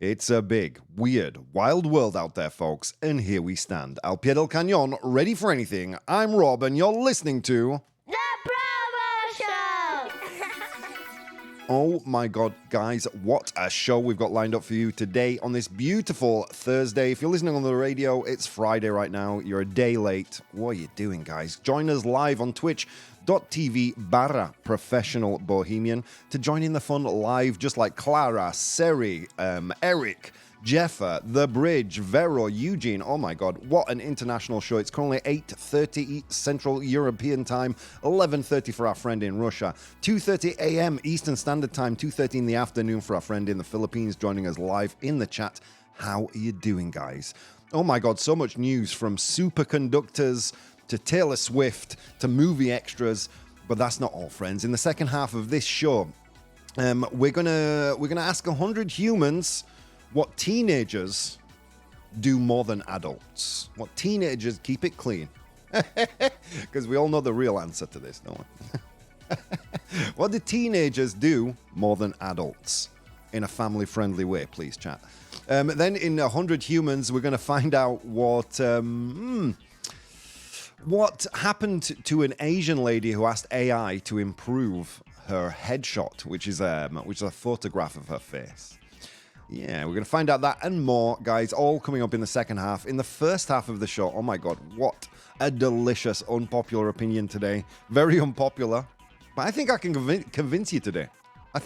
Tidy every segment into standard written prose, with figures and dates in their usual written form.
It's a big, weird, wild world out there, folks, and here we stand. Al pie del cañón, ready for anything. I'm Rob, and you're listening to... The ProBoh Show! Oh my God, guys, what a show we've got lined up for you today on this beautiful Thursday. If you're listening on the radio, it's Friday right now. You're a day late. What are you doing, guys? Join us live on twitch.tv/professional bohemian to join in the fun live, just like Clara, Seri, Eric, Jeffa, The Bridge, Vero, Eugene. Oh my God, what an international show. It's currently 8:30 Central European Time, 11:30 for our friend in Russia, 2:30 a.m. Eastern Standard Time, 2:30 in the afternoon for our friend in the Philippines joining us live in the chat. How are you doing, guys? Oh my God, so much news from superconductors to Taylor Swift to movie extras, but that's not all, friends. In the second half of this show, we're gonna ask 100 humans what teenagers do more than adults. What teenagers, keep it clean. Because we all know the real answer to this, don't we? What do teenagers do more than adults? In a family-friendly way, please, chat. Then in 100 humans, we're going to find out what happened to an Asian lady who asked AI to improve her headshot, which is a photograph of her face. Yeah, we're going to find out that and more, guys, all coming up in the second half. In the first half of the show, oh my God, what a delicious unpopular opinion today. Very unpopular, but I think I can convince you today. The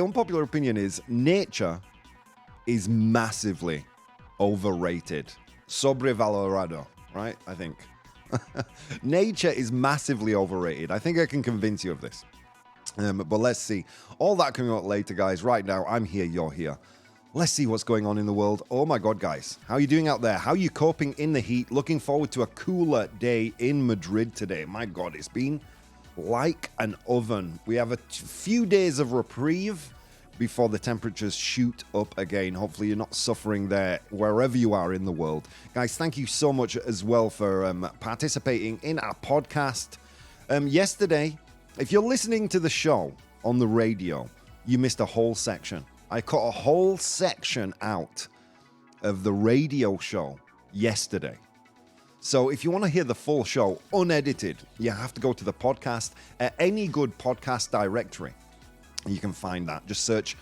unpopular opinion is nature is massively overrated. Sobrevalorado, right? I think. Nature is massively overrated. I think I can convince you of this. But let's see. All that coming up later, guys. Right now, I'm here, you're here. Let's see what's going on in the world. Oh my God, guys. How are you doing out there? How are you coping in the heat? Looking forward to a cooler day in Madrid today. My God, it's been like an oven. We have a few days of reprieve before the temperatures shoot up again. Hopefully you're not suffering there wherever you are in the world. Guys, thank you so much as well for participating in our podcast. Yesterday, if you're listening to the show on the radio, you missed a whole section. I cut a whole section out of the radio show yesterday. So if you want to hear the full show unedited, you have to go to the podcast at any good podcast directory. You can find that. Just search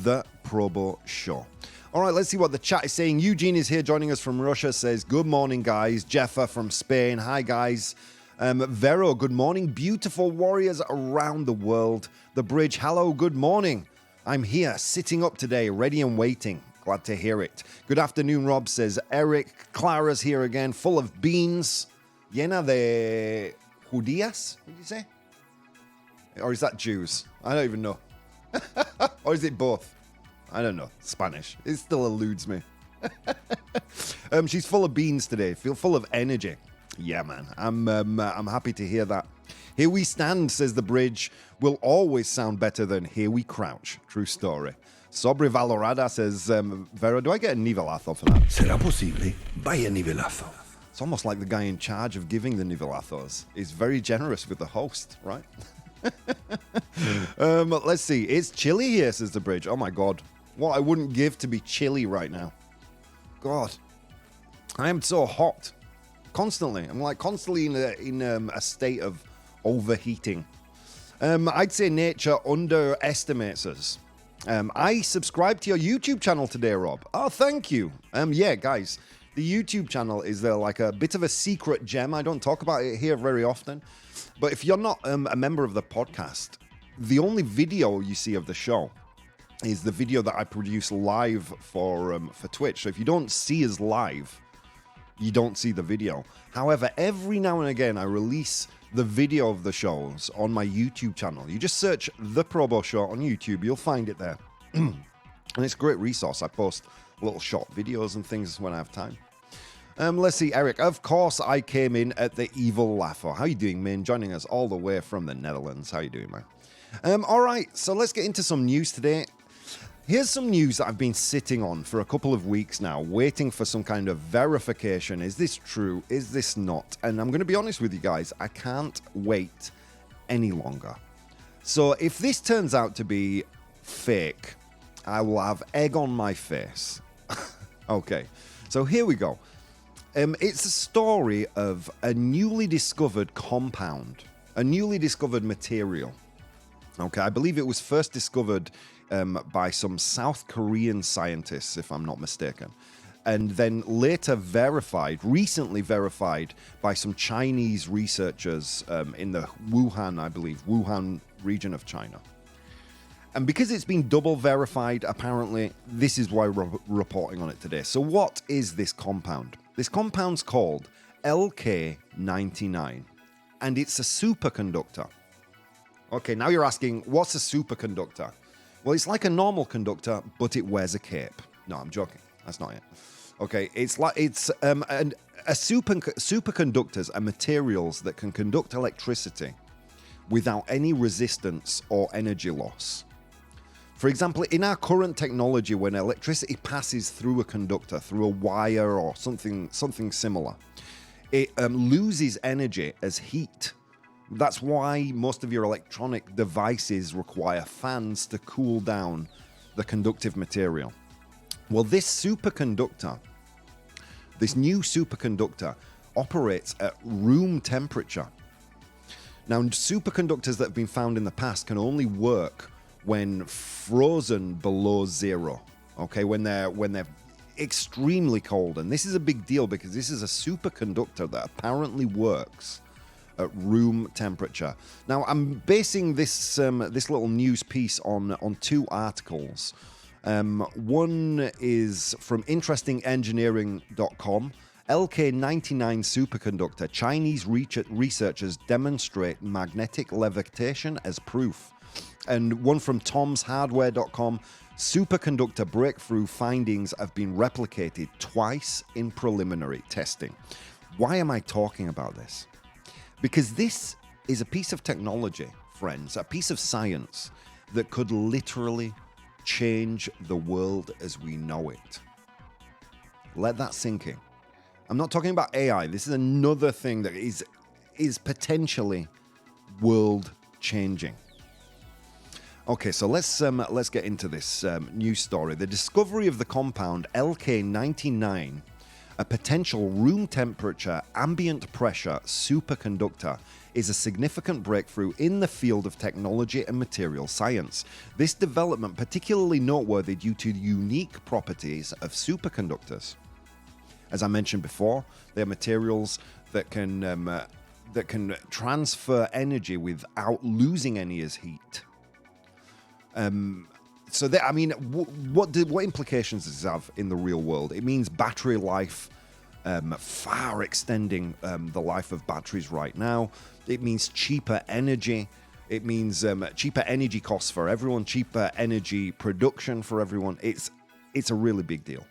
The ProBoh Show. All right, let's see what the chat is saying. Eugene is here joining us from Russia, says, good morning, guys. Jeffa from Spain. Hi, guys. Vero, good morning. Beautiful warriors around the world. The Bridge, hello, good morning. I'm here, sitting up today, ready and waiting. Glad to hear it. Good afternoon, Rob, says Eric. Clara's here again, full of beans. Llena de judías, did you say? Or is that Jews? I don't even know. Or is it both? I don't know. Spanish. It still eludes me. She's full of beans today. Feel full of energy. Yeah, man. I'm happy to hear that. Here we stand, says the Bridge, will always sound better than here we crouch. True story. Sobrevalorada says, Vera, do I get a nivelazo for that? ¿Será posible? Vaya nivelazo. It's almost like the guy in charge of giving the nivelazos is very generous with the host, right? Let's see. It's chilly here, says the Bridge. Oh my God. What I wouldn't give to be chilly right now. God. I am so hot. Constantly. I'm like constantly in a state of overheating. I'd say nature underestimates us. I subscribed to your YouTube channel today, Rob. Oh, thank you. Yeah, guys, the YouTube channel is like a bit of a secret gem. I don't talk about it here very often. But if you're not a member of the podcast, the only video you see of the show is the video that I produce live for Twitch. So if you don't see us live, you don't see the video. However, every now and again, I release the video of the shows on my YouTube channel. You just search The ProBoh Show on YouTube. You'll find it there. And it's a great resource. I post little short videos and things when I have time. Let's see, Eric. Of course, I came in at the Evil Laugher. How you doing, man? Joining us all the way from the Netherlands. How you doing, man? All right, so let's get into some news today. Here's some news that I've been sitting on for a couple of weeks now, waiting for some kind of verification. Is this true? Is this not? And I'm going to be honest with you guys, I can't wait any longer. So if this turns out to be fake, I will have egg on my face. Okay, so here we go. It's a story of a newly discovered compound, a newly discovered material. Okay, I believe it was first discovered by some South Korean scientists, if I'm not mistaken, and then later recently verified by some Chinese researchers in the Wuhan region of China. And because it's been double verified, apparently, this is why we're reporting on it today. So what is this compound? This compound's called LK-99, and it's a superconductor. Okay, now you're asking, what's a superconductor? Well, it's like a normal conductor, but it wears a cape. No, I'm joking. That's not it. Okay, superconductors are materials that can conduct electricity without any resistance or energy loss. For example, in our current technology, when electricity passes through a conductor, through a wire or something similar, it loses energy as heat. That's why most of your electronic devices require fans to cool down the conductive material. Well, this new superconductor operates at room temperature. Now, superconductors that have been found in the past can only work when frozen below zero, okay, when they're extremely cold. And this is a big deal because this is a superconductor that apparently works at room temperature. Now, I'm basing this little news piece on two articles. One is from interestingengineering.com. LK-99 superconductor. Chinese researchers demonstrate magnetic levitation as proof. And one from tomshardware.com. Superconductor breakthrough findings have been replicated twice in preliminary testing. Why am I talking about this? Because this is a piece of technology, friends, a piece of science that could literally change the world as we know it. Let that sink in. I'm not talking about AI. This is another thing that is potentially world-changing. Okay, so let's get into this news story. The discovery of the compound LK-99, a potential room temperature, ambient pressure superconductor, is a significant breakthrough in the field of technology and material science. This development particularly noteworthy due to the unique properties of superconductors. As I mentioned before, they're materials that can transfer energy without losing any as heat. What implications does this have in the real world? It means battery life, far extending the life of batteries right now. It means cheaper energy. It means cheaper energy costs for everyone, cheaper energy production for everyone. It's a really big deal.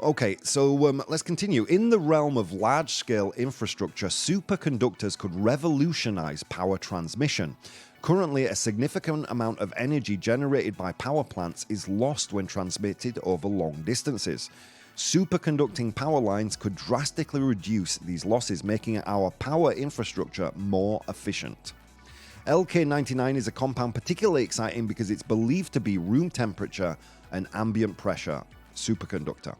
Okay, so let's continue. In the realm of large-scale infrastructure, superconductors could revolutionize power transmission. Currently, a significant amount of energy generated by power plants is lost when transmitted over long distances. Superconducting power lines could drastically reduce these losses, making our power infrastructure more efficient. LK-99 is a compound particularly exciting because it's believed to be room temperature and ambient pressure superconductor.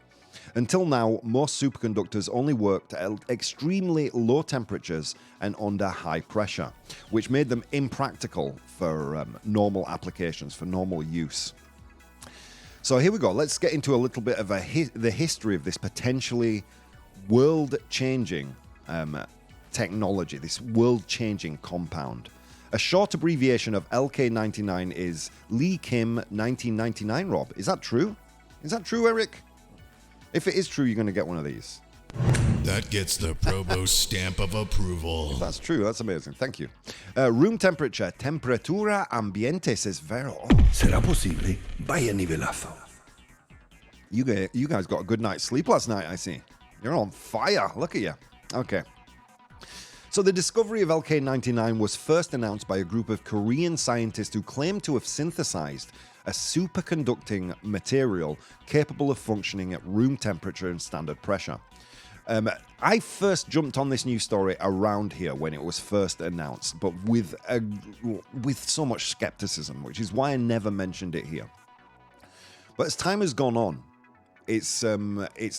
Until now, most superconductors only worked at extremely low temperatures and under high pressure, which made them impractical for normal applications, for normal use. So here we go. Let's get into a little bit of the history of this potentially world-changing technology, this world-changing compound. A short abbreviation of LK-99 is Lee Kim 1999, Rob. Is that true? Is that true, Eric? If it is true, you're going to get one of these. That gets the ProBoh stamp of approval. If that's true. That's amazing. Thank you. Room temperature. Temperatura ambiente, says Vero. Oh. ¿Será posible? Vaya nivelazo. You guys got a good night's sleep last night, I see. You're on fire. Look at you. Okay. So the discovery of LK-99 was first announced by a group of Korean scientists who claimed to have synthesized a superconducting material capable of functioning at room temperature and standard pressure. I first jumped on this news story around here when it was first announced, but with so much skepticism, which is why I never mentioned it here. But as time has gone on, it's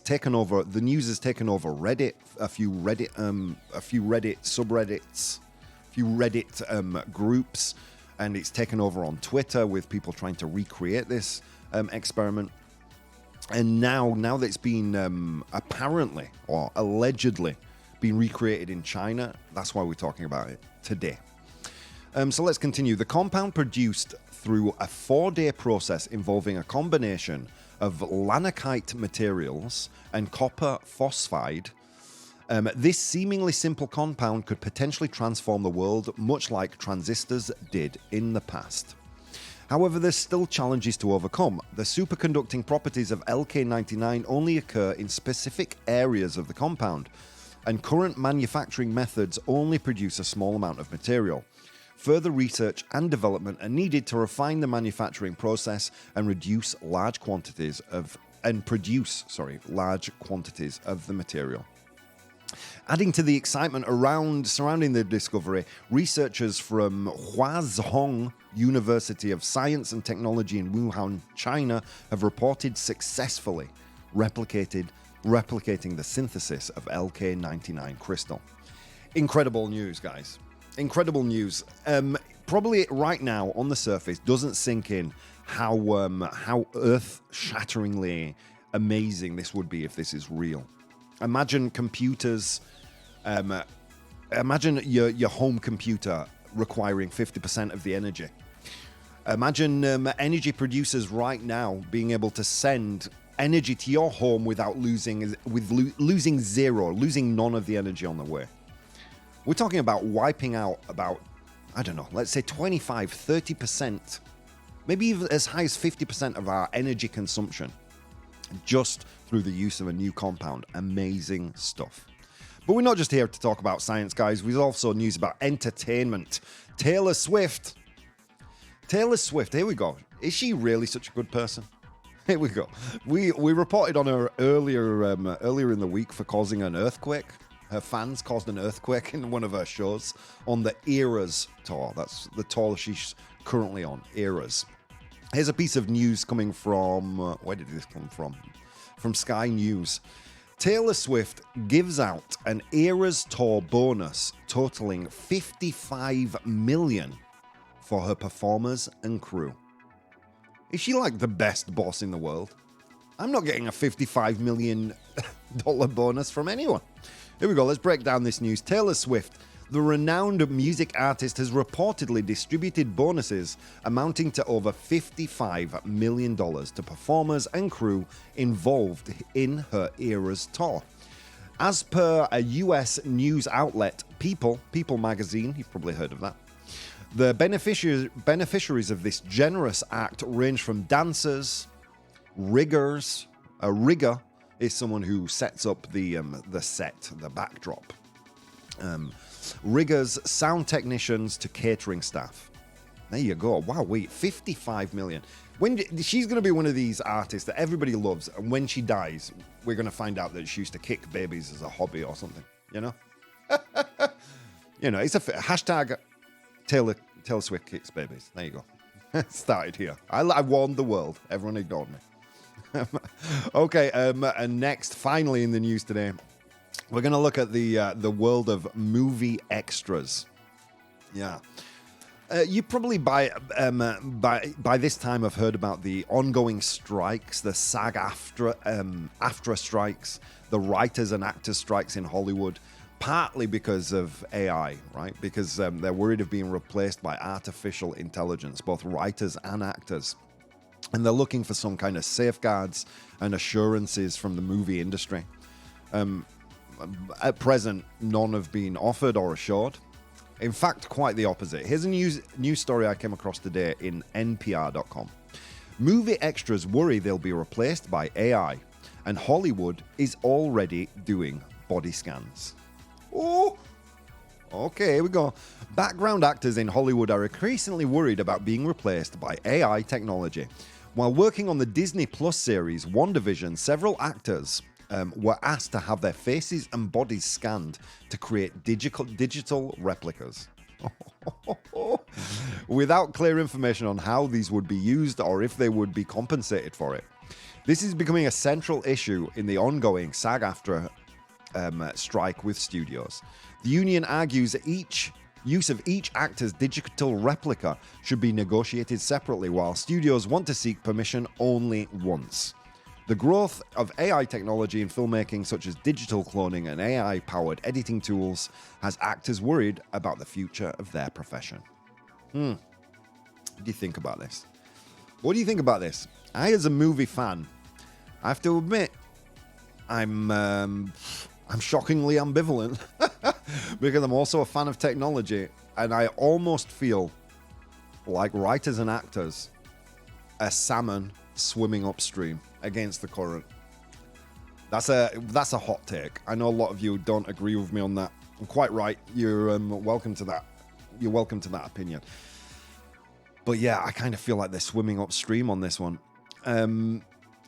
taken over. The news has taken over Reddit, a few Reddit subreddits, a few Reddit groups, and it's taken over on Twitter with people trying to recreate this experiment. And now that it's been apparently or allegedly been recreated in China, that's why we're talking about it today. So let's continue. The compound produced through a 4-day process involving a combination of lanackite materials and copper phosphide. This seemingly simple compound could potentially transform the world, much like transistors did in the past. However, there's still challenges to overcome. The superconducting properties of LK-99 only occur in specific areas of the compound, and current manufacturing methods only produce a small amount of material. Further research and development are needed to refine the manufacturing process and produce large quantities of the material. Adding to the excitement surrounding the discovery, researchers from Huazhong University of Science and Technology in Wuhan, China, have reported successfully replicating the synthesis of LK-99 crystal. Incredible news, guys. Incredible news. Probably right now on the surface doesn't sink in how earth-shatteringly amazing this would be if this is real. Imagine computers. Imagine your home computer requiring 50% of the energy. Imagine energy producers right now being able to send energy to your home without losing none of the energy on the way. We're talking about wiping out about, I don't know, let's say 25, 30%, maybe even as high as 50% of our energy consumption just through the use of a new compound. Amazing stuff. But we're not just here to talk about science, guys. We've also news about entertainment. Taylor Swift, here we go. Is she really such a good person? Here we go. We reported on her earlier in the week for causing an earthquake. Her fans caused an earthquake in one of her shows on the Eras tour. That's the tour she's currently on, Eras. Here's a piece of news coming from, where did this come from? From Sky News. Taylor Swift gives out an Eras tour bonus totaling $55 million for her performers and crew. Is she like the best boss in the world? I'm not getting a $55 million bonus from anyone. Here we go, let's break down this news. Taylor Swift, the renowned music artist, has reportedly distributed bonuses amounting to over $55 million to performers and crew involved in her Eras tour. As per a US news outlet, People magazine, you've probably heard of that, the beneficiaries of this generous act range from dancers, riggers. A rigger is someone who sets up the set, the backdrop. Riggers, sound technicians to catering staff. There you go. Wow, wait, $55 million. She's going to be one of these artists that everybody loves, and when she dies, we're going to find out that she used to kick babies as a hobby or something, you know? It's a hashtag Taylor Swift kicks babies. There you go. Started here. I warned the world. Everyone ignored me. Okay, and next, finally in the news today, we're going to look at the world of movie extras. Yeah. You probably by this time have heard about the ongoing strikes, the SAG-AFTRA strikes, the writers and actors strikes in Hollywood, partly because of AI, right? Because they're worried of being replaced by artificial intelligence, both writers and actors. And they're looking for some kind of safeguards and assurances from the movie industry. At present, none have been offered or assured. In fact, quite the opposite. Here's a news story I came across today in NPR.com. Movie extras worry they'll be replaced by AI, and Hollywood is already doing body scans. Oh, okay, here we go. Background actors in Hollywood are increasingly worried about being replaced by AI technology. While working on the Disney Plus series WandaVision, several actors were asked to have their faces and bodies scanned to create digital replicas. Without clear information on how these would be used or if they would be compensated for it. This is becoming a central issue in the ongoing SAG-AFTRA strike with studios. The union argues that use of each actor's digital replica should be negotiated separately, while studios want to seek permission only once. The growth of AI technology in filmmaking, such as digital cloning and AI-powered editing tools, has actors worried about the future of their profession. What do you think about this? What do you think about this? I, as a movie fan, I have to admit, I'm shockingly ambivalent because I'm also a fan of technology, and I almost feel like writers and actors are salmon swimming upstream against the current. That's a hot take. I know a lot of you don't agree with me on that. I'm quite right. You're welcome to that. You're welcome to that opinion. But yeah, I kind of feel like they're swimming upstream on this one.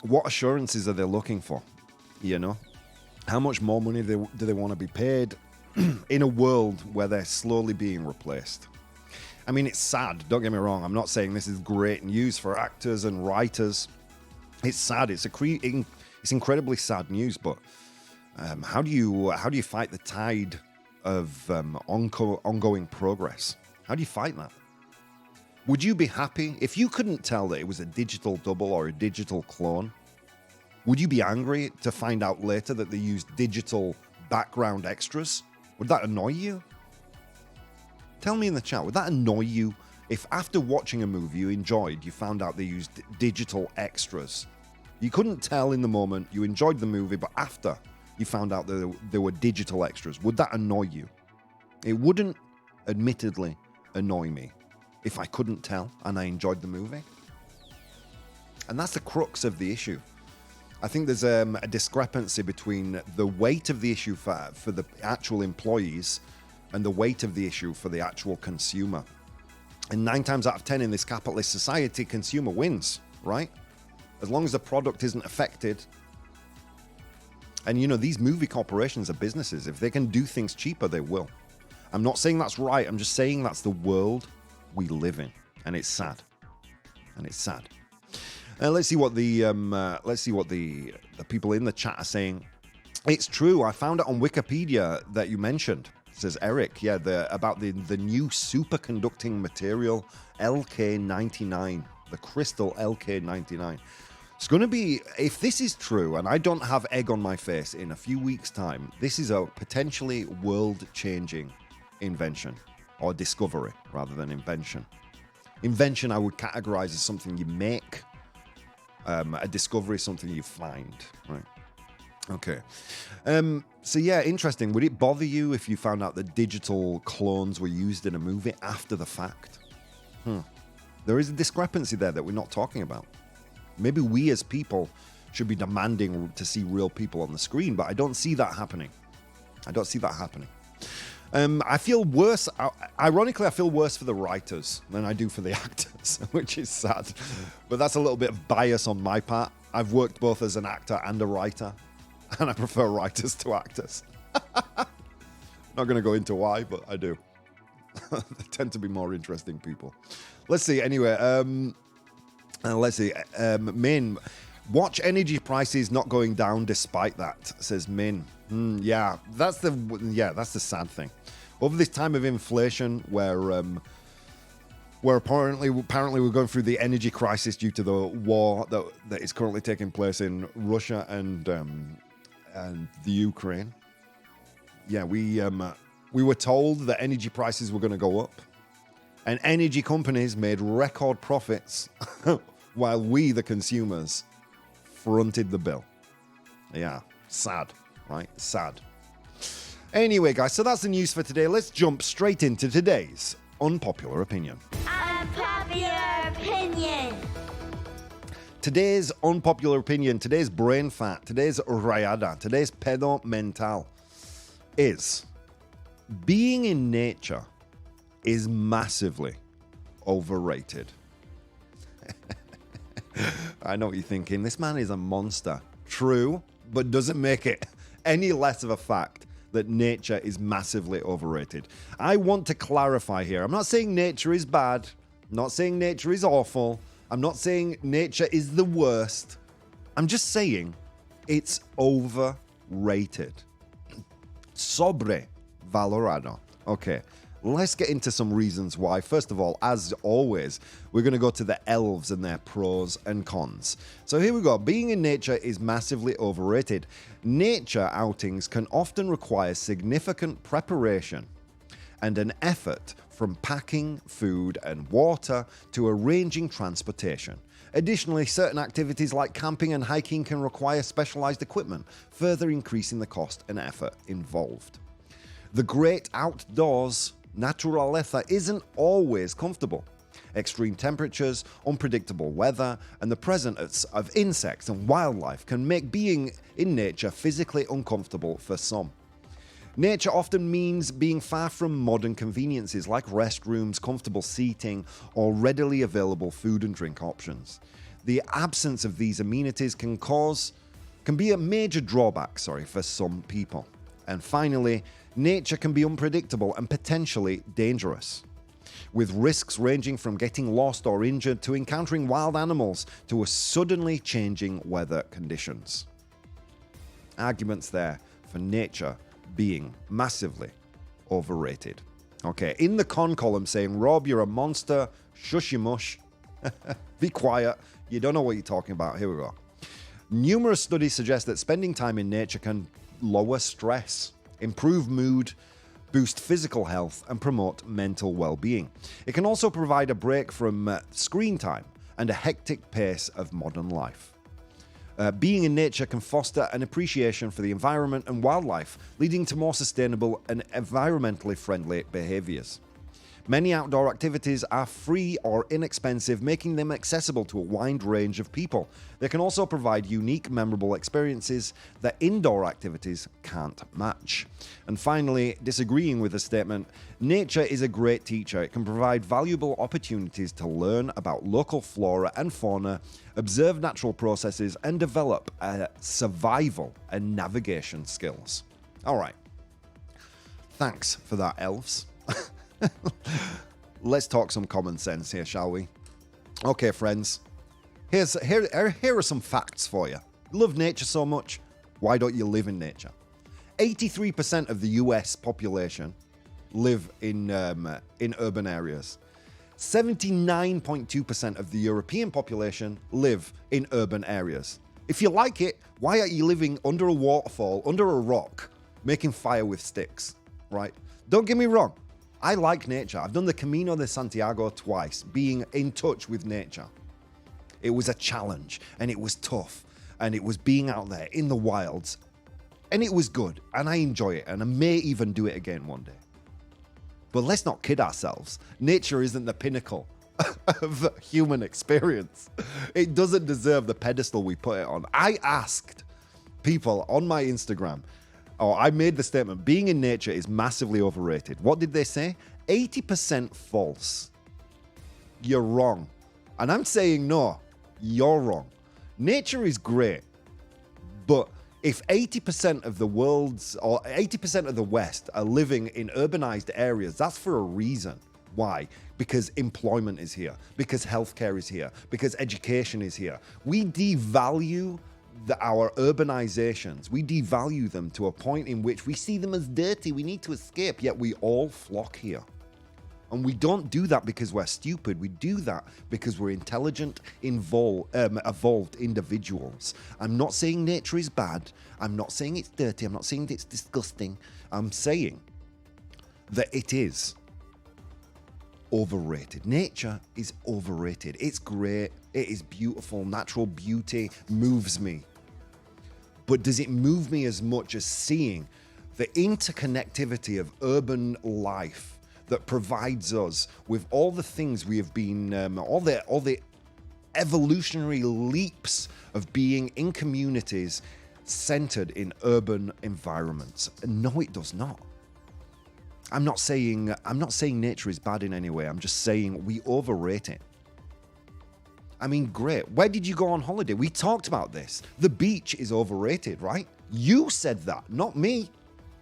What assurances are they looking for? You know, how much more money do they want to be paid in a world where they're slowly being replaced? I mean, it's sad. Don't get me wrong. I'm not saying this is great news for actors and writers. It's sad. It's incredibly sad news. But how do you fight the tide of ongoing progress? How do you fight that? Would you be happy if you couldn't tell that it was a digital double or a digital clone? Would you be angry to find out later that they used digital background extras? Would that annoy you? Tell me in the chat, would that annoy you if after watching a movie you enjoyed, you found out they used digital extras? You couldn't tell in the moment you enjoyed the movie, but after you found out that there were digital extras, would that annoy you? It wouldn't, admittedly, annoy me if I couldn't tell and I enjoyed the movie. And that's the crux of the issue. I think there's a discrepancy between the weight of the issue for the actual employees and the weight of the issue for the actual consumer. And 9 times out of 10 in this capitalist society, consumer wins, right? As long as the product isn't affected. And you know, these movie corporations are businesses. If they can do things cheaper, they will. I'm not saying that's right. I'm just saying that's the world we live in. And it's sad. And it's sad. Let's see what the people in the chat are saying. It's true. I found it on Wikipedia that you mentioned. Says Eric, yeah, about the new superconducting material LK-99, the crystal LK-99. It's going to be, if this is true, and I don't have egg on my face in a few weeks' time, this is a potentially world-changing invention, or discovery rather than invention. Invention I would categorize as something you make. A discovery is something you find, right? Okay. So yeah, interesting. Would it bother you if you found out that digital clones were used in a movie after the fact? There is a discrepancy there that we're not talking about. Maybe we as people should be demanding to see real people on the screen, but I don't see that happening. I feel worse. Ironically, I feel worse for the writers than I do for the actors, which is sad. But that's a little bit of bias on my part. I've worked both as an actor and a writer, and I prefer writers to actors. Not going to go into why, but I do. They tend to be more interesting people. Let's see. Anyway, Min, watch energy prices not going down despite that, says Min. Yeah, that's the sad thing. Over this time of inflation, where apparently we're going through the energy crisis due to the war that is currently taking place in Russia and the Ukraine. Yeah, we were told that energy prices were going to go up, and energy companies made record profits while we, the consumers, fronted the bill. Yeah, sad, right? Sad. Anyway, guys, so that's the news for today. Let's jump straight into today's unpopular opinion. Unpopular opinion. Today's unpopular opinion, today's brain fat, today's rayada, today's pedo mental is being in nature is massively overrated. I know what you're thinking. This man is a monster. true, but doesn't make it any less of a fact that nature is massively overrated. I want to clarify here. I'm not saying nature is bad. I'm not saying nature is awful. I'm not saying nature is the worst. I'm just saying it's overrated. Sobrevalorado. Okay, let's get into some reasons why. First of all, as always, we're going to go to the elves and their pros and cons. So here we go. Being in nature is massively overrated. Nature outings can often require significant preparation and an effort, from packing food and water to arranging transportation. Additionally, certain activities like camping and hiking can require specialized equipment, further increasing the cost and effort involved. The great outdoors, naturaleza, isn't always comfortable. Extreme temperatures, unpredictable weather, and the presence of insects and wildlife can make being in nature physically uncomfortable for some. Nature often means being far from modern conveniences like restrooms, comfortable seating, or readily available food and drink options. The absence of these amenities can be a major drawback, for some people. And finally, nature can be unpredictable and potentially dangerous, with risks ranging from getting lost or injured to encountering wild animals to a suddenly changing weather conditions. Arguments there for nature being massively overrated. Okay, in the con column saying, Rob, you're a monster, shush you mush, be quiet, you don't know what you're talking about. Here we go. Numerous studies suggest that spending time in nature can lower stress, improve mood, boost physical health, and promote mental well-being. It can also provide a break from screen time and a hectic pace of modern life. Being in nature can foster an appreciation for the environment and wildlife, leading to more sustainable and environmentally friendly behaviors. Many outdoor activities are free or inexpensive, making them accessible to a wide range of people. They can also provide unique, memorable experiences that indoor activities can't match. And finally, disagreeing with the statement, nature is a great teacher. It can provide valuable opportunities to learn about local flora and fauna, observe natural processes, and develop survival and navigation skills. All right. Thanks for that, elves. Let's talk some common sense here, shall we? Okay, friends. Here are some facts for you. Love nature so much, why don't you live in nature? 83% of the US population live in urban areas. 79.2% of the European population live in urban areas. If you like it, why aren't you living under a waterfall, under a rock, making fire with sticks, right? Don't get me wrong. I like nature. I've done the Camino de Santiago twice, being in touch with nature. It was a challenge, and it was tough, and it was being out there in the wilds, and it was good, and I enjoy it, and I may even do it again one day. But let's not kid ourselves. Nature isn't the pinnacle of human experience. It doesn't deserve the pedestal we put it on. I asked people on my Instagram, I made the statement, being in nature is massively overrated. What did they say? 80% false. You're wrong. And I'm saying no, you're wrong. Nature is great, but if 80% of the world's, or 80% of the West are living in urbanized areas, that's for a reason. Why? Because employment is here, because healthcare is here, because education is here. We devalue our urbanizations. We devalue them to a point in which we see them as dirty. We need to escape, yet we all flock here. And we don't do that because we're stupid. We do that because we're intelligent, evolved individuals. I'm not saying nature is bad. I'm not saying it's dirty. I'm not saying it's disgusting. I'm saying that it is overrated. Nature is overrated. It's great. It is beautiful. Natural beauty moves me. But does it move me as much as seeing the interconnectivity of urban life that provides us with all the things we have been, all the evolutionary leaps of being in communities centered in urban environments? No, it does not. I'm not saying nature is bad in any way. I'm just saying we overrate it. I mean, great. Where did you go on holiday? We talked about this. The beach is overrated, right? You said that, not me.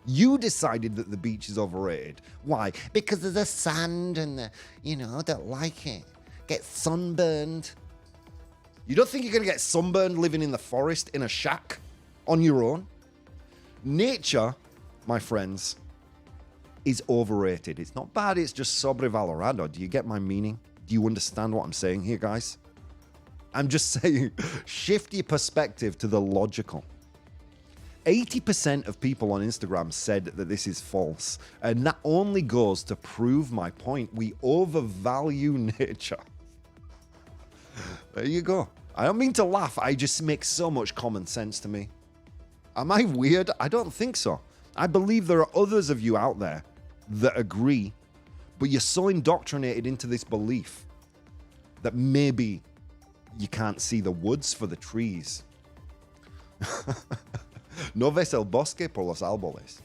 You decided that the beach is overrated. Why? Because of the sand and the, I don't like it. Get sunburned. You don't think you're going to get sunburned living in the forest in a shack on your own? Nature, my friends, is overrated. It's not bad, it's just sobrevalorado. Do you get my meaning? Do you understand what I'm saying here, guys? I'm just saying, shift your perspective to the logical. 80% of people on Instagram said that this is false. And that only goes to prove my point. We overvalue nature. There you go. I don't mean to laugh. I just makes so much common sense to me. Am I weird? I don't think so. I believe there are others of you out there that agree, but you're so indoctrinated into this belief that maybe you can't see the woods for the trees. No ves el bosque por los árboles.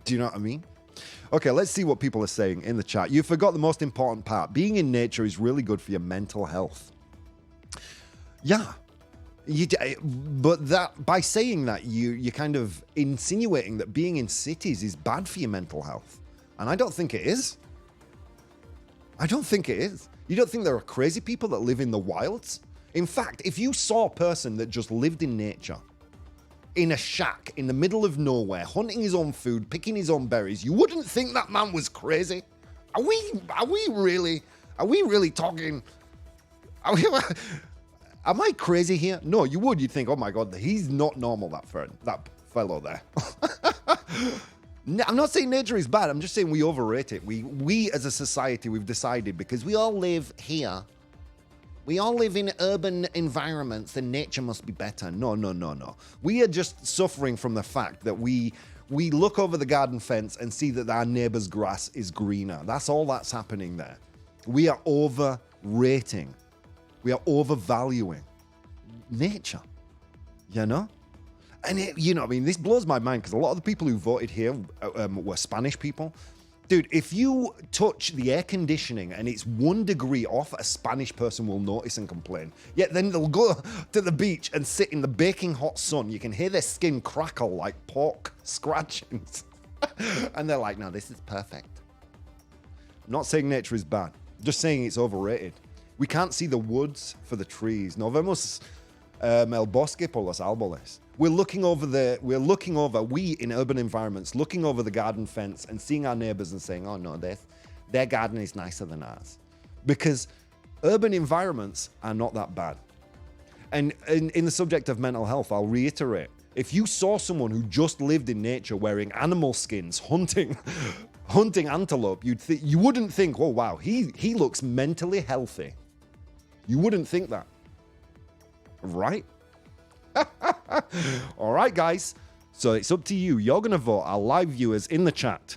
Do you know what I mean? Okay, let's see what people are saying in the chat. You forgot the most important part. Being in nature is really good for your mental health. Yeah. But that by saying that, you're kind of insinuating that being in cities is bad for your mental health. And I don't think it is. I don't think it is. You don't think there are crazy people that live in the wilds? In fact, if you saw a person that just lived in nature, in a shack in the middle of nowhere, hunting his own food, picking his own berries, you wouldn't think that man was crazy. Are we really talking? Am I crazy here? No, you would. You'd think, oh my God, he's not normal, that fellow there. I'm not saying nature is bad. I'm just saying we overrate it. We as a society, we've decided because we all live here, we all live in urban environments, then nature must be better. No. We are just suffering from the fact that we look over the garden fence and see that our neighbor's grass is greener. That's all that's happening there. We are overrating. We are overvaluing nature, And this blows my mind because a lot of the people who voted here were Spanish people. Dude, if you touch the air conditioning and it's 1 degree off, a Spanish person will notice and complain. Yet then they'll go to the beach and sit in the baking hot sun. You can hear their skin crackle like pork scratchings. And they're like, no, this is perfect. I'm not saying nature is bad. I'm just saying it's overrated. We can't see the woods for the trees. No vemos el bosque por los árboles. We in urban environments, looking over the garden fence and seeing our neighbors and saying, oh no, their garden is nicer than ours. Because urban environments are not that bad. And in the subject of mental health, I'll reiterate, if you saw someone who just lived in nature wearing animal skins, hunting antelope, you wouldn't think, oh wow, he looks mentally healthy. You wouldn't think that. Right? All right, guys. So it's up to you. You're going to vote. Our live viewers in the chat.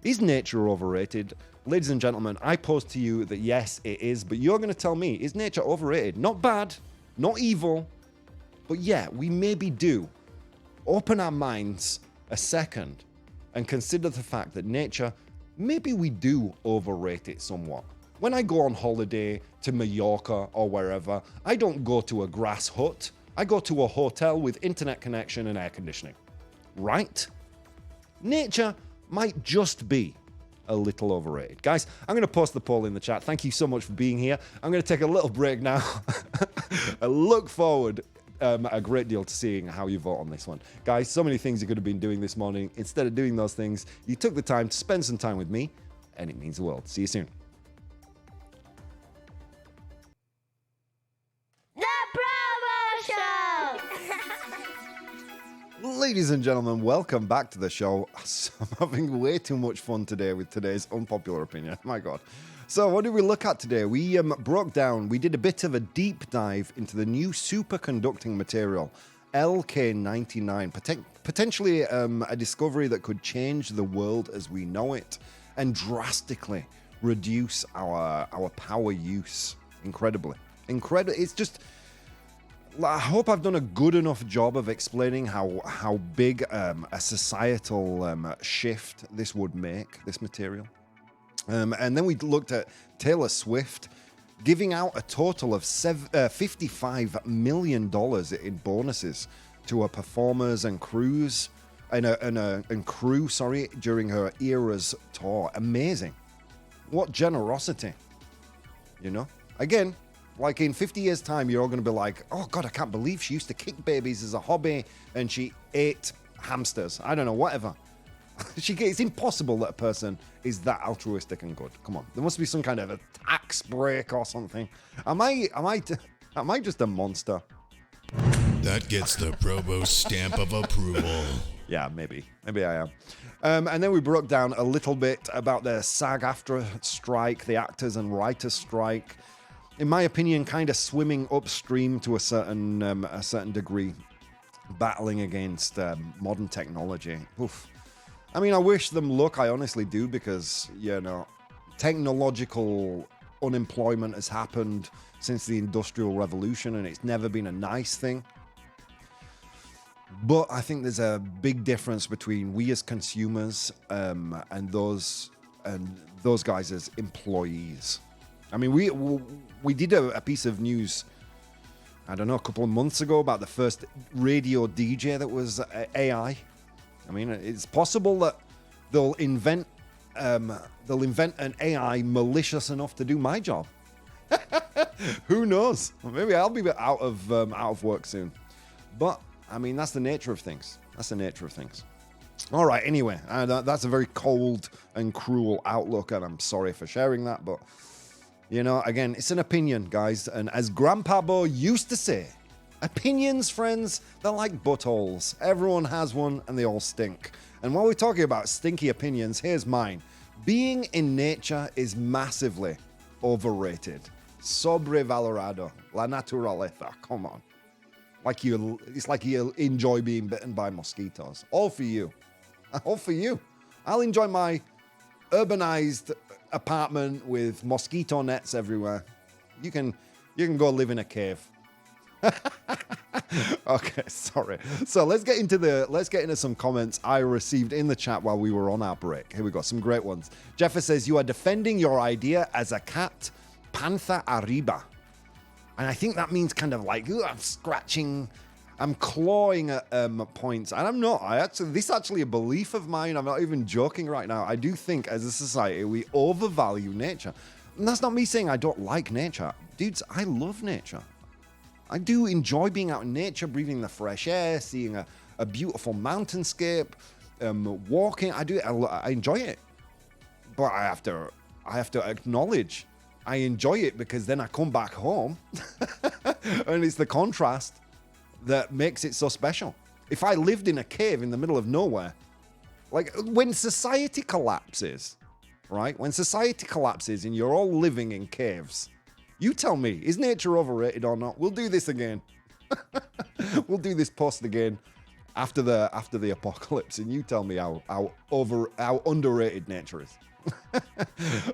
Is nature overrated? Ladies and gentlemen, I pose to you that yes, it is. But you're going to tell me, is nature overrated? Not bad, not evil. But yeah, we maybe do. Open our minds a second and consider the fact that nature, maybe we do overrate it somewhat. When I go on holiday to Mallorca or wherever, I don't go to a grass hut. I go to a hotel with internet connection and air conditioning. Right? Nature might just be a little overrated. Guys, I'm going to post the poll in the chat. Thank you so much for being here. I'm going to take a little break now. I look forward a great deal to seeing how you vote on this one. Guys, so many things you could have been doing this morning. Instead of doing those things, you took the time to spend some time with me, and it means the world. See you soon. Ladies and gentlemen, welcome back to the show. I'm having way too much fun today with today's unpopular opinion. My God. So what did we look at today? We we did a bit of a deep dive into the new superconducting material, LK-99, potentially a discovery that could change the world as we know it and drastically reduce our power use. Incredible. It's just... I hope I've done a good enough job of explaining how big a societal shift this would make, this material. And then we looked at Taylor Swift giving out a total of $55 million in bonuses to her performers and crews and crew during her Eras tour. Amazing. What generosity. You know? Again, like in 50 years' time, you're all going to be like, oh, God, I can't believe she used to kick babies as a hobby and she ate hamsters. I don't know, whatever. It's impossible that a person is that altruistic and good. Come on. There must be some kind of a tax break or something. Am I just a monster? That gets the ProBoh stamp of approval. Yeah, maybe I am. And then we broke down a little bit about the SAG-AFTRA strike, the actors and writers strike. In my opinion, kind of swimming upstream to a certain degree, battling against modern technology. Oof. I mean, I wish them luck. I honestly do, because technological unemployment has happened since the Industrial Revolution, and it's never been a nice thing. But I think there's a big difference between we as consumers and those guys as employees. I mean, we did a piece of news, I don't know, a couple of months ago about the first radio DJ that was AI. I mean, it's possible that they'll invent an AI malicious enough to do my job. Who knows? Maybe I'll be out of work soon. But I mean, that's the nature of things. All right, anyway, that's a very cold and cruel outlook, and I'm sorry for sharing that, but, again, it's an opinion, guys, and as Grandpa Bo used to say, opinions, friends, they're like buttholes. Everyone has one, and they all stink. And while we're talking about stinky opinions, here's mine. Being in nature is massively overrated. Sobrevalorado. La naturaleza. Come on. It's like you enjoy being bitten by mosquitoes. All for you. All for you. I'll enjoy my urbanized apartment with mosquito nets everywhere. You can go live in a cave. Okay, sorry. So let's get into some comments I received in the chat while we were on our break. Here we go, some great ones. Jeffer says, you are defending your idea as a cat, panther arriba. And I think that means kind of like, I'm scratching, I'm clawing at points. And I'm not. This is actually a belief of mine. I'm not even joking right now. I do think as a society, we overvalue nature. And that's not me saying I don't like nature. Dudes, I love nature. I do enjoy being out in nature, breathing the fresh air, seeing a beautiful mountainscape, walking. I enjoy it. But I have to acknowledge I enjoy it because then I come back home and it's the contrast that makes it so special. If I lived in a cave in the middle of nowhere, like when society collapses, right? When society collapses and you're all living in caves, you tell me, is nature overrated or not? We'll do this again. We'll do this post again after the apocalypse, and you tell me how underrated nature is.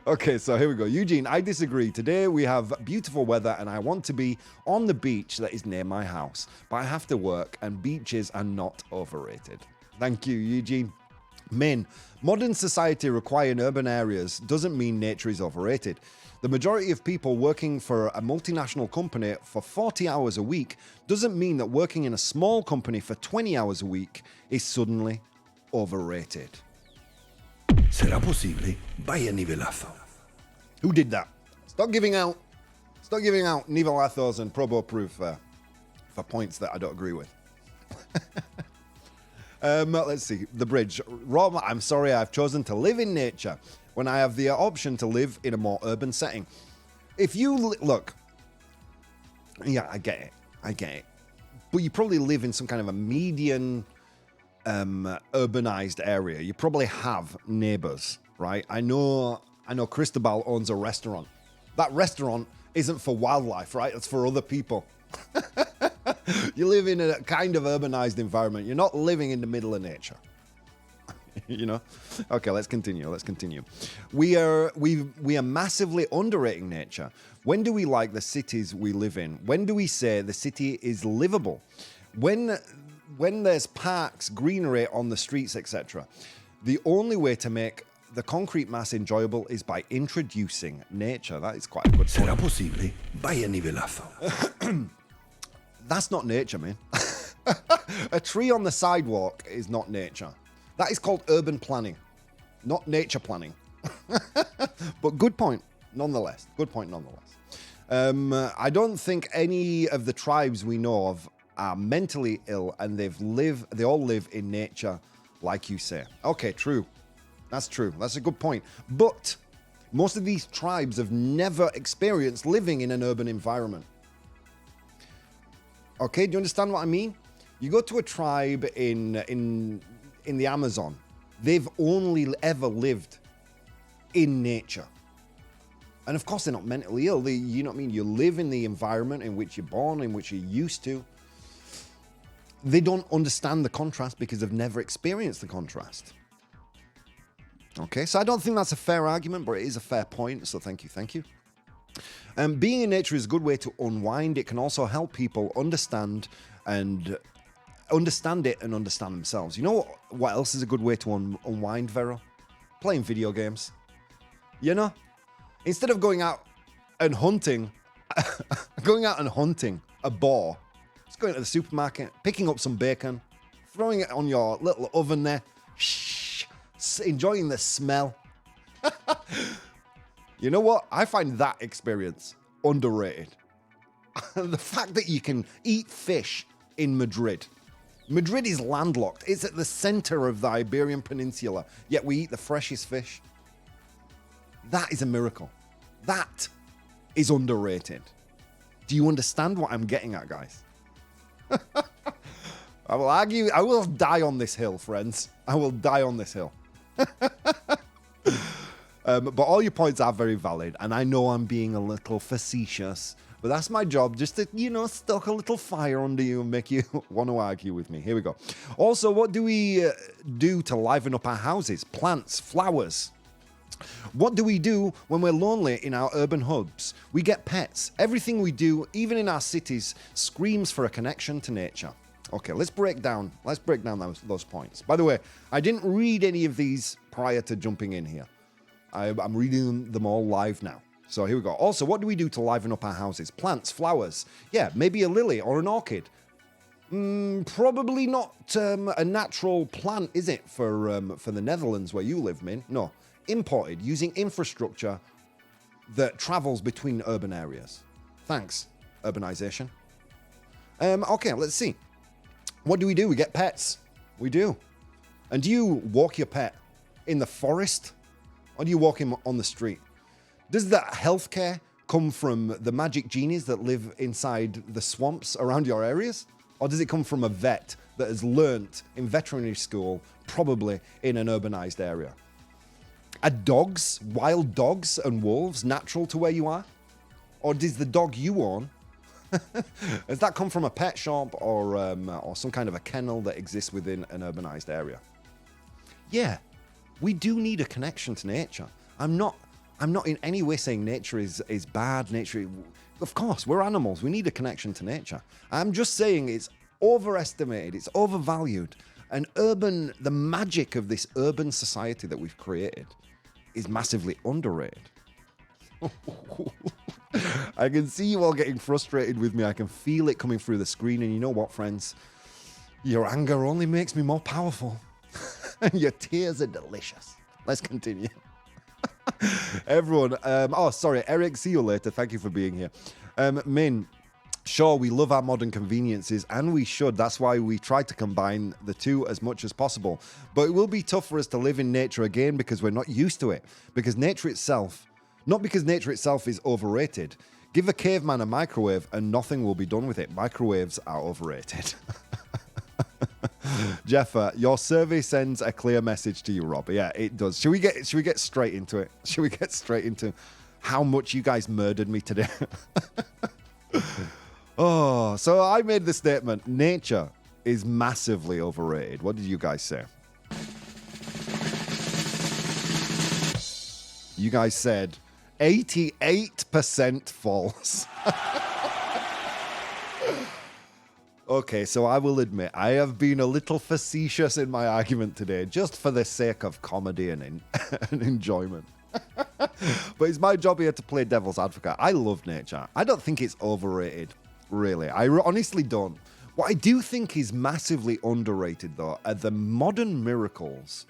Okay, so here we go. Eugene, I disagree. Today we have beautiful weather and I want to be on the beach that is near my house, but I have to work and beaches are not overrated. Thank you, Eugene. Min, modern society requiring urban areas doesn't mean nature is overrated. The majority of people working for a multinational company for 40 hours a week doesn't mean that working in a small company for 20 hours a week is suddenly overrated. ¿Será posible? Vaya nivelazo. Who did that? Stop giving out nivelazos and ProBoh proof for points that I don't agree with. Let's see. The bridge. Rob, I'm sorry I've chosen to live in nature when I have the option to live in a more urban setting. If you look, yeah, I get it. But you probably live in some kind of a median urbanized area. You probably have neighbors, right? I know Cristobal owns a restaurant. That restaurant isn't for wildlife, right? It's for other people. You live in a kind of urbanized environment. You're not living in the middle of nature. You know? Okay, let's continue. We are massively underrating nature. When do we like the cities we live in? When do we say the city is livable? When there's parks, greenery on the streets, etc. The only way to make the concrete mass enjoyable is by introducing nature. That is quite a good Será point. posible, vaya nivelazo. That's not nature, man. A tree on the sidewalk is not nature. That is called urban planning, not nature planning. But good point, nonetheless. Good point, nonetheless. I don't think any of the tribes we know of are mentally ill, and they all live in nature, like you say. Okay, true. That's true. That's a good point. But most of these tribes have never experienced living in an urban environment. Okay, do you understand what I mean? You go to a tribe in the Amazon, they've only ever lived in nature. And of course, they're not mentally ill. You know what I mean? You live in the environment in which you're born, in which you're used to. They don't understand the contrast because they've never experienced the contrast. Okay, so I don't think that's a fair argument, but it is a fair point. So thank you. Being in nature is a good way to unwind. It can also help people understand it and understand themselves. You know what else is a good way to unwind, Vero? Playing video games. You know? Instead of going out and hunting a boar, just going to the supermarket, picking up some bacon, throwing it on your little oven there, enjoying the smell. You know what? I find that experience underrated. The fact that you can eat fish in Madrid. Madrid is landlocked. It's at the center of the Iberian Peninsula, yet we eat the freshest fish. That is a miracle. That is underrated. Do you understand what I'm getting at, guys? I will argue. I will die on this hill, friends. I will die on this hill. But all your points are very valid, and I know I'm being a little facetious, but that's my job, just to, stoke a little fire under you and make you want to argue with me. Here we go. Also, what do we do to liven up our houses? Plants, flowers. What do we do when we're lonely in our urban hubs? We get pets. Everything we do, even in our cities, screams for a connection to nature. Okay, let's break down those points. By the way, I didn't read any of these prior to jumping in here. I'm reading them all live now. So here we go. Also, what do we do to liven up our houses? Plants, flowers. Yeah, maybe a lily or an orchid. Probably not a natural plant, is it, for the Netherlands where you live, Min? No, imported using infrastructure that travels between urban areas. Thanks, urbanization. Okay, let's see. What do? We get pets. We do. And do you walk your pet in the forest? Or do you walk him on the street? Does that healthcare come from the magic genies that live inside the swamps around your areas? Or does it come from a vet that has learnt in veterinary school, probably in an urbanized area? Are dogs, wild dogs and wolves, natural to where you are? Or does the dog you own, has that come from a pet shop or some kind of a kennel that exists within an urbanized area? Yeah. We do need a connection to nature. I'm not in any way saying nature is bad. Of course, we're animals. We need a connection to nature. I'm just saying it's overestimated. It's overvalued. And the magic of this urban society that we've created is massively underrated. I can see you all getting frustrated with me. I can feel it coming through the screen. And you know what, friends? Your anger only makes me more powerful. And your tears are delicious. Let's continue. Everyone, Eric, see you later. Thank you for being here. Min, sure, we love our modern conveniences, and we should. That's why we try to combine the two as much as possible. But it will be tough for us to live in nature again because we're not used to it. Not because nature itself is overrated. Give a caveman a microwave and nothing will be done with it. Microwaves are overrated. Jeff, your survey sends a clear message to you, Rob. Yeah, it does. Should we get straight into it? Should we get straight into how much you guys murdered me today? Oh, so I made the statement, nature is massively overrated. What did you guys say? You guys said 88% false. Okay, so I will admit, I have been a little facetious in my argument today, just for the sake of comedy and enjoyment. But it's my job here to play devil's advocate. I love nature. I don't think it's overrated, really. I honestly don't. What I do think is massively underrated, though, are the modern miracles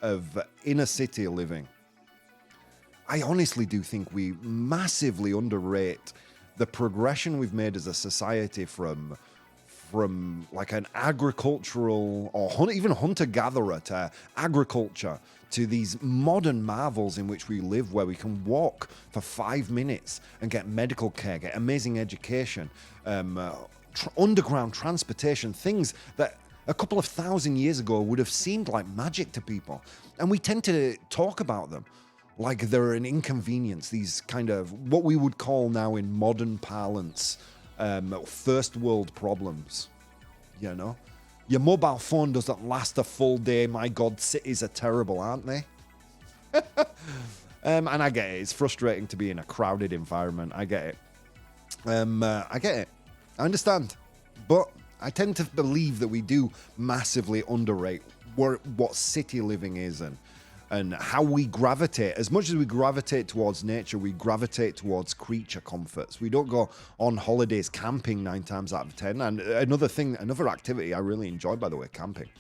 of inner city living. I honestly do think we massively underrate the progression we've made as a society from like an agricultural or even hunter-gatherer to agriculture to these modern marvels in which we live, where we can walk for 5 minutes and get medical care, get amazing education, underground transportation, things that a couple of thousand years ago would have seemed like magic to people. And we tend to talk about them like they're an inconvenience, these kind of what we would call now in modern parlance, first world problems. You know, your mobile phone doesn't last a full day. My God, cities are terrible, aren't they? And I get it. It's frustrating to be in a crowded environment. I get it. I get it. I understand. But I tend to believe that we do massively underrate what city living is and how we gravitate. As much as we gravitate towards nature, we gravitate towards creature comforts. We don't go on holidays camping 9 times out of 10. And another activity I really enjoy, by the way, camping.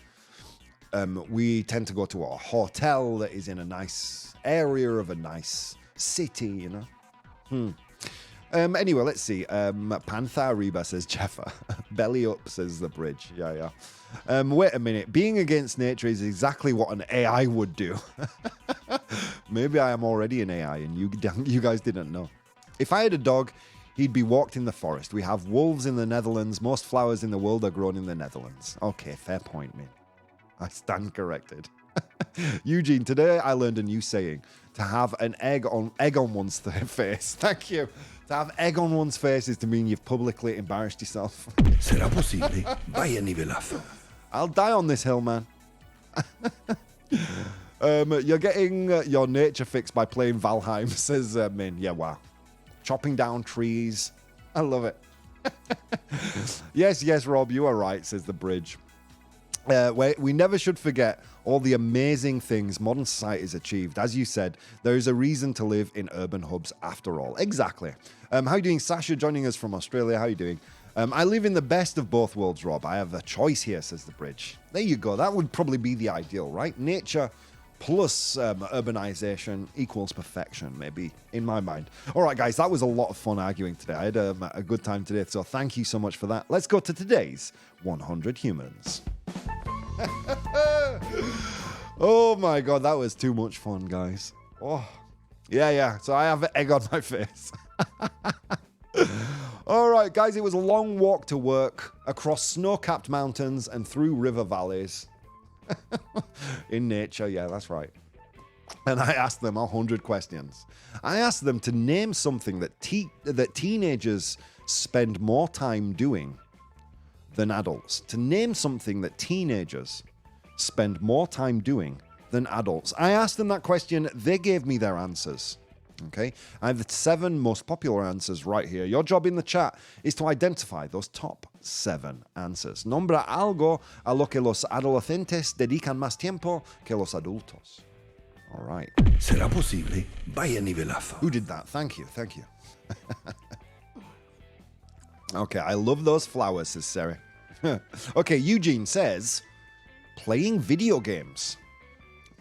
We tend to go to a hotel that is in a nice area of a nice city, you know. Anyway, let's see. Panther Reba says Jeffa. Belly up says the bridge. Yeah. Wait a minute. Being against nature is exactly what an AI would do. Maybe I am already an AI and you guys didn't know. If I had a dog, he'd be walked in the forest. We have wolves in the Netherlands. Most flowers in the world are grown in the Netherlands. Okay, fair point, man. I stand corrected. Eugene, today I learned a new saying. To have an egg on one's face. Thank you. To have egg on one's face is to mean you've publicly embarrassed yourself. ¿Será posible? Vaya nivelazo. I'll die on this hill, man. You're getting your nature fix by playing Valheim, says Min. Yeah, wow. Chopping down trees. I love it. Yes, Rob, you are right, says the bridge. We never should forget all the amazing things modern society has achieved. As you said, there is a reason to live in urban hubs after all. Exactly. How are you doing? Sasha joining us from Australia. How are you doing? I live in the best of both worlds, Rob. I have a choice here, says the bridge. There you go. That would probably be the ideal, right? Nature plus urbanization equals perfection, maybe, in my mind. All right, guys, that was a lot of fun arguing today. I had a good time today, so thank you so much for that. Let's go to today's 100 Humans. Oh my God, that was too much fun, guys. Oh, yeah. So I have egg on my face. All right, guys, it was a long walk to work across snow-capped mountains and through river valleys. In nature, yeah, that's right. And I asked them 100 questions. I asked them to name something that teenagers spend more time doing than adults. To name something that teenagers spend more time doing than adults. I asked them that question. They gave me their answers. Okay? I have the 7 most popular answers right here. Your job in the chat is to identify those top 7 answers. Nombra algo a lo que los adolescentes dedican más tiempo que los adultos. All right. ¿Será posible? Vaya nivelazo. Who did that? Thank you. Okay, I love those flowers, says Sarah. Okay, Eugene says, playing video games.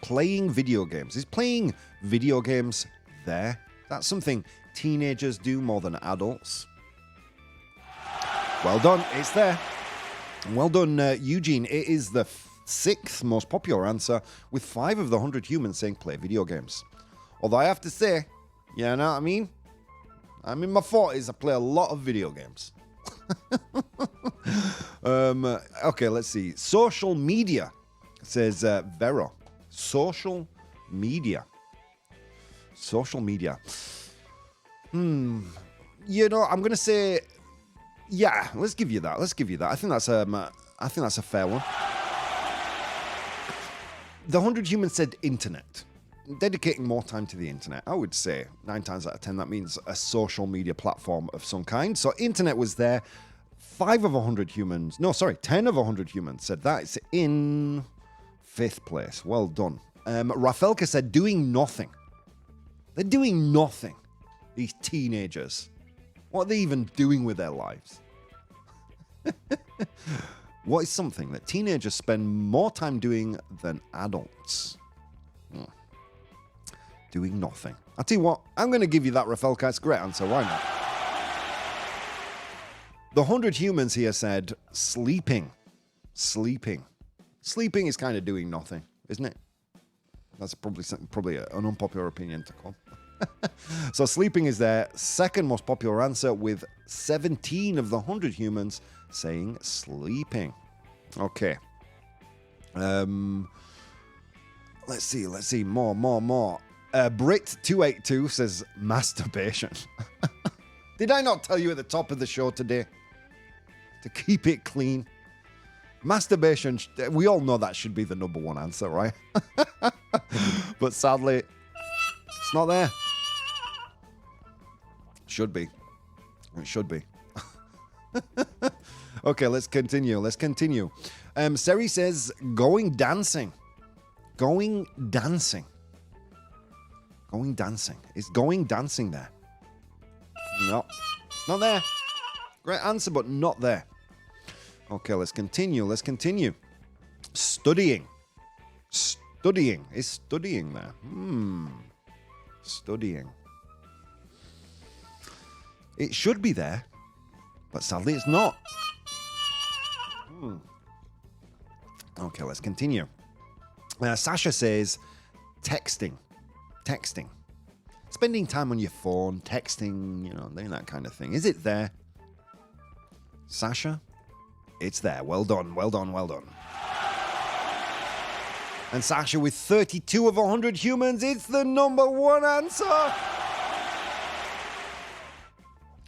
Playing video games. Is playing video games there? That's something teenagers do more than adults. Well done, it's there. Well done, Eugene. It is the 6th most popular answer, with 5 of the 100 humans saying play video games. Although I have to say, you know what I mean? I'm in my 40s, I play a lot of video games. Okay, let's see. Social media, says Vero. Social media. You know, I'm gonna say, yeah. Let's give you that. I think that's a fair one. The 100 humans said internet. Dedicating more time to the internet. I would say 9 times out of 10 that means a social media platform of some kind. So internet was there. 10 of 100 humans said that. It's in 5th place. Well done. Rafelka said doing nothing. They're doing nothing. These teenagers. What are they even doing with their lives? What is something that teenagers spend more time doing than adults? Doing nothing. I'll tell you what, I'm going to give you that, Rafelka. It's a great answer. Why not? The 100 humans here said sleeping. Sleeping. Sleeping is kind of doing nothing, isn't it? That's probably an unpopular opinion to come. So sleeping is their second most popular answer, with 17 of the 100 humans saying sleeping. Okay. Let's see. More. Brit282 says masturbation. Did I not tell you at the top of the show today to keep it clean? Masturbation, we all know that should be the number one answer, right? But sadly, it's not there. Should be. It should be. Okay, let's continue. Seri says going dancing. Going dancing. Is going dancing there? No, not there. Great answer, but not there. Okay, let's continue. Studying. Is studying there? Studying. It should be there, but sadly it's not. Okay, let's continue. Sasha says texting. Spending time on your phone, texting, doing that kind of thing. Is it there? Sasha, it's there. Well done. And Sasha, with 32 of 100 humans, it's the number one answer.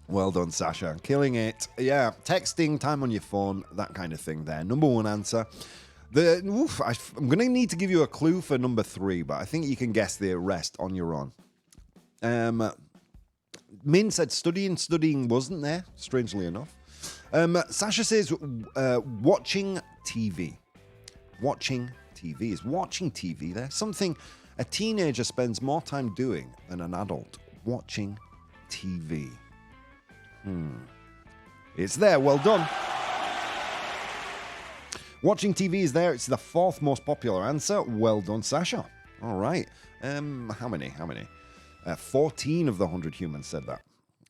Well done, Sasha. Killing it. Yeah, texting, time on your phone, that kind of thing there. Number one answer. I'm going to need to give you a clue for number 3, but I think you can guess the rest on your own. Min said studying wasn't there, strangely enough. Sasha says watching TV. Watching TV. Is watching TV there? Something a teenager spends more time doing than an adult. Watching TV. It's there. Well done. Watching TV is there. It's the 4th most popular answer. Well done, Sasha. All right. How many? 14 of the 100 humans said that.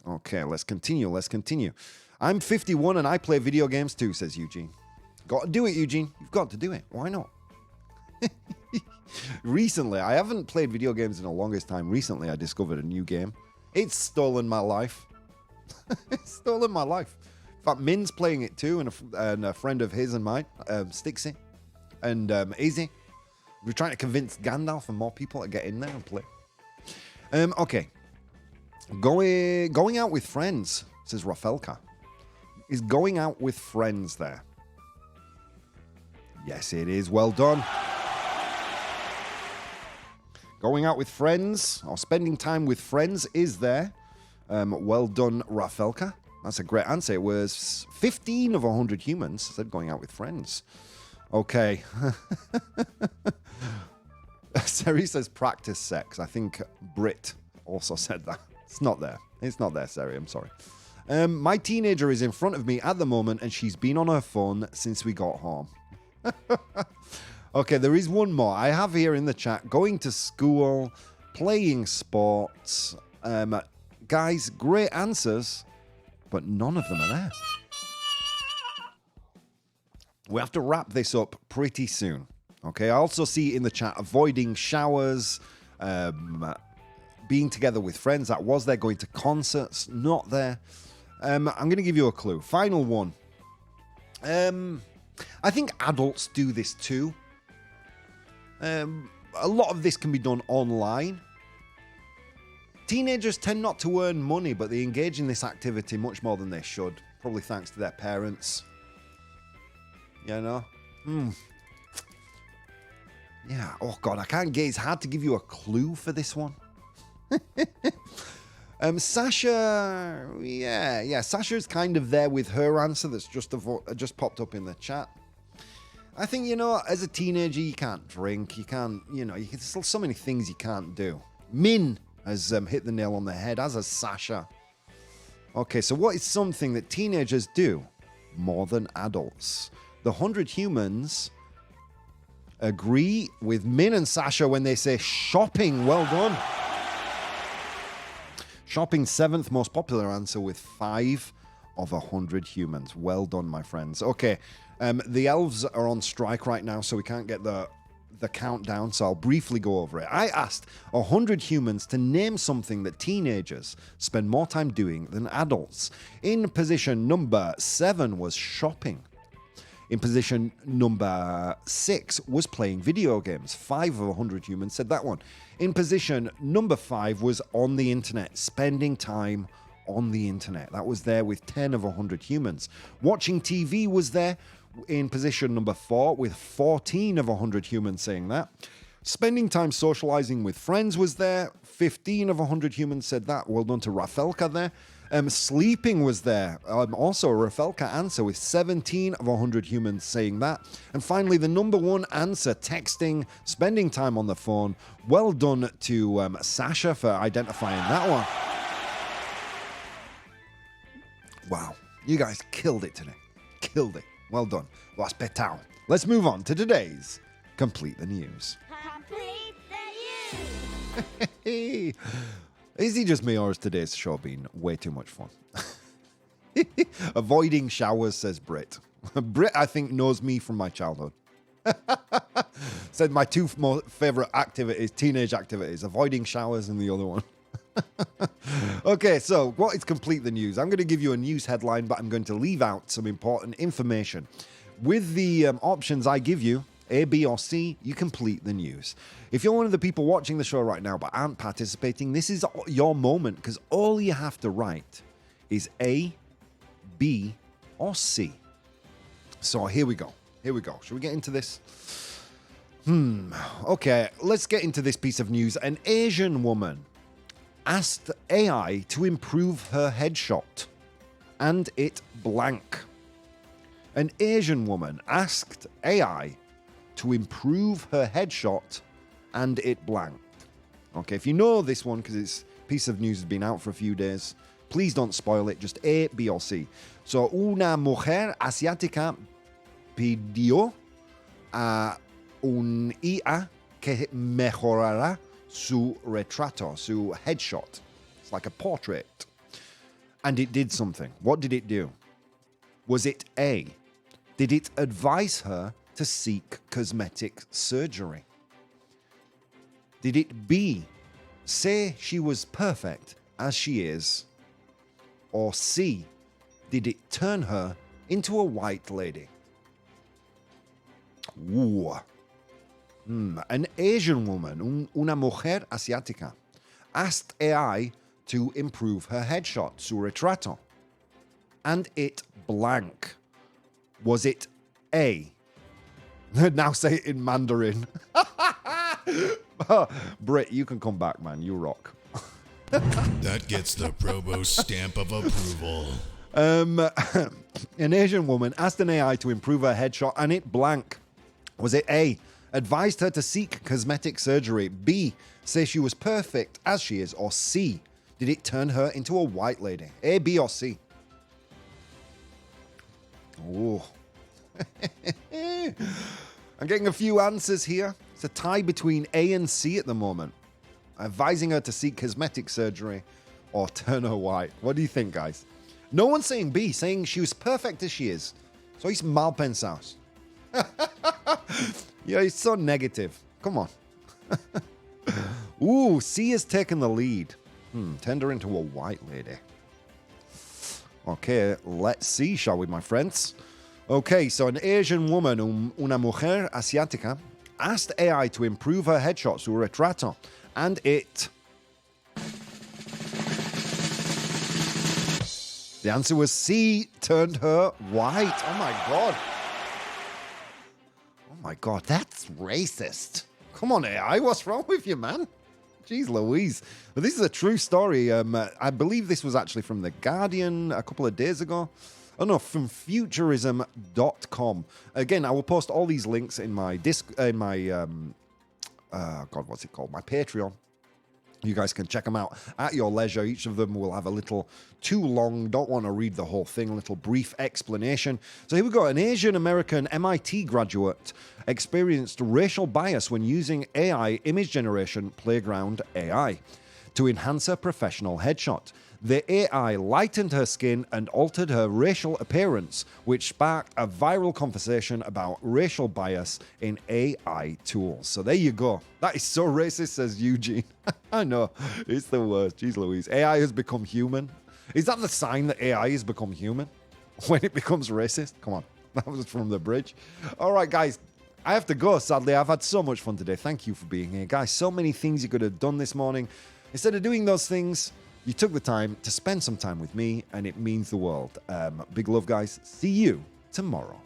Okay, let's continue. I'm 51 and I play video games too, says Eugene. Got to do it, Eugene. You've got to do it. Why not? Recently, I haven't played video games in the longest time. Recently, I discovered a new game. It's stolen my life. It's stolen my life. In fact, Min's playing it too, and a friend of his and mine, Stixie, and Easy. We're trying to convince Gandalf and more people to get in there and play. Okay. Going out with friends, says Rafelka. Is going out with friends there? Yes, it is. Well done. Going out with friends or spending time with friends is there. Well done, Rafelka. That's a great answer. It was 15 of 100 humans said going out with friends. Okay. Seri says practice sex. I think Brit also said that. It's not there. Seri. I'm sorry. My teenager is in front of me at the moment and she's been on her phone since we got home. Okay, there is one more. I have here in the chat, going to school, playing sports. Guys, great answers, but none of them are there. We have to wrap this up pretty soon. Okay, I also see in the chat avoiding showers, being together with friends. That was there. Going to concerts, not there. I'm going to give you a clue. Final one. I think adults do this too. A lot of this can be done online. Teenagers tend not to earn money, but they engage in this activity much more than they should. Probably thanks to their parents. You know? Yeah. Oh, God, I can't get... It's hard to give you a clue for this one. Sasha, yeah. Sasha's kind of there with her answer that's just popped up in the chat. I think, as a teenager, you can't drink. You can't, there's still so many things you can't do. Min has hit the nail on the head, as has Sasha. Okay, so what is something that teenagers do more than adults? The 100 humans agree with Min and Sasha when they say shopping. Well done. Shopping, 7th most popular answer with 5 of 100 humans. Well done, my friends. Okay, the elves are on strike right now, so we can't get the countdown, so I'll briefly go over it. I asked 100 humans to name something that teenagers spend more time doing than adults. In position number 7 was shopping. In position number 6 was playing video games. 5 of 100 humans said that one. In position number 5 was on the internet, spending time on the internet. That was there with 10 of 100 humans. Watching TV was there in position number 4 with 14 of 100 humans saying that. Spending time socializing with friends was there. 15 of 100 humans said that. Well done to Rafelka there. Sleeping was there. Also a Rafelka answer with 17 of 100 humans saying that. And finally, the number 1 answer, texting, spending time on the phone. Well done to Sasha for identifying that one. Wow, you guys killed it today. Killed it. Well done. Las petao. Let's move on to today's Complete the News. Complete the news. Is he just me, or has today's show been way too much fun? Avoiding showers, says Brit. Brit, I think, knows me from my childhood. Said my 2 favorite activities, teenage activities, avoiding showers and the other one. Okay, so what is Complete the News? I'm going to give you a news headline, but I'm going to leave out some important information. With the options I give you, A, B, or C, you complete the news. If you're one of the people watching the show right now but aren't participating, this is your moment, because all you have to write is A, B, or C. So here we go. Shall we get into this? Okay, let's get into this piece of news. An Asian woman asked AI to improve her headshot, and it blank. An Asian woman asked AI to improve her headshot, and it blanked. Okay, if you know this one, because this piece of news has been out for a few days, please don't spoil it. Just A, B, or C. So, una mujer asiática pidió a un IA que mejorara su retrato, su headshot. It's like a portrait. And it did something. What did it do? Was it A? Did it advise her to seek cosmetic surgery? Did it B? Say she was perfect as she is? Or C? Did it turn her into a white lady? Ooh. An Asian woman, una mujer asiática, asked AI to improve her headshot, su retrato, and it blank. Was it A? Now say it in Mandarin. Britt, you can come back, man. You rock. That gets the ProBoh stamp of approval. An Asian woman asked an AI to improve her headshot, and it blank. Was it A? Advised her to seek cosmetic surgery. B? Say she was perfect as she is. Or C? Did it turn her into a white lady? A, B, or C? Oh. I'm getting a few answers here. It's a tie between A and C at the moment. Advising her to seek cosmetic surgery or turn her white. What do you think, guys? No one's saying B, saying she was perfect as she is. So he's mal pensados. Yeah, he's so negative. Come on. Ooh, C has taken the lead. Turned her into a white lady. Okay, let's see, shall we, my friends? Okay, so an Asian woman, una mujer asiática, asked AI to improve her headshot, su retrato, and it... The answer was C, turned her white. Oh my god. Oh my god, that's racist. Come on, AI, what's wrong with you, man? Jeez Louise. But this is a true story. I believe this was actually from The Guardian a couple of days ago. Oh no, from futurism.com. Again, I will post all these links in my what's it called? My Patreon. You guys can check them out at your leisure. Each of them will have a little too long, don't want to read the whole thing, a little brief explanation. So here we go. An Asian American MIT graduate experienced racial bias when using AI image generation Playground AI to enhance her professional headshot. The AI lightened her skin and altered her racial appearance, which sparked a viral conversation about racial bias in AI tools. So there you go. That is so racist, says Eugene. I know, it's the worst. Jeez Louise. AI has become human. Is that the sign that AI has become human? When it becomes racist? Come on, that was from The Bridge. All right, guys. I have to go, sadly. I've had so much fun today. Thank you for being here. Guys, so many things you could have done this morning. Instead of doing those things, you took the time to spend some time with me, and it means the world. Big love, guys. See you tomorrow.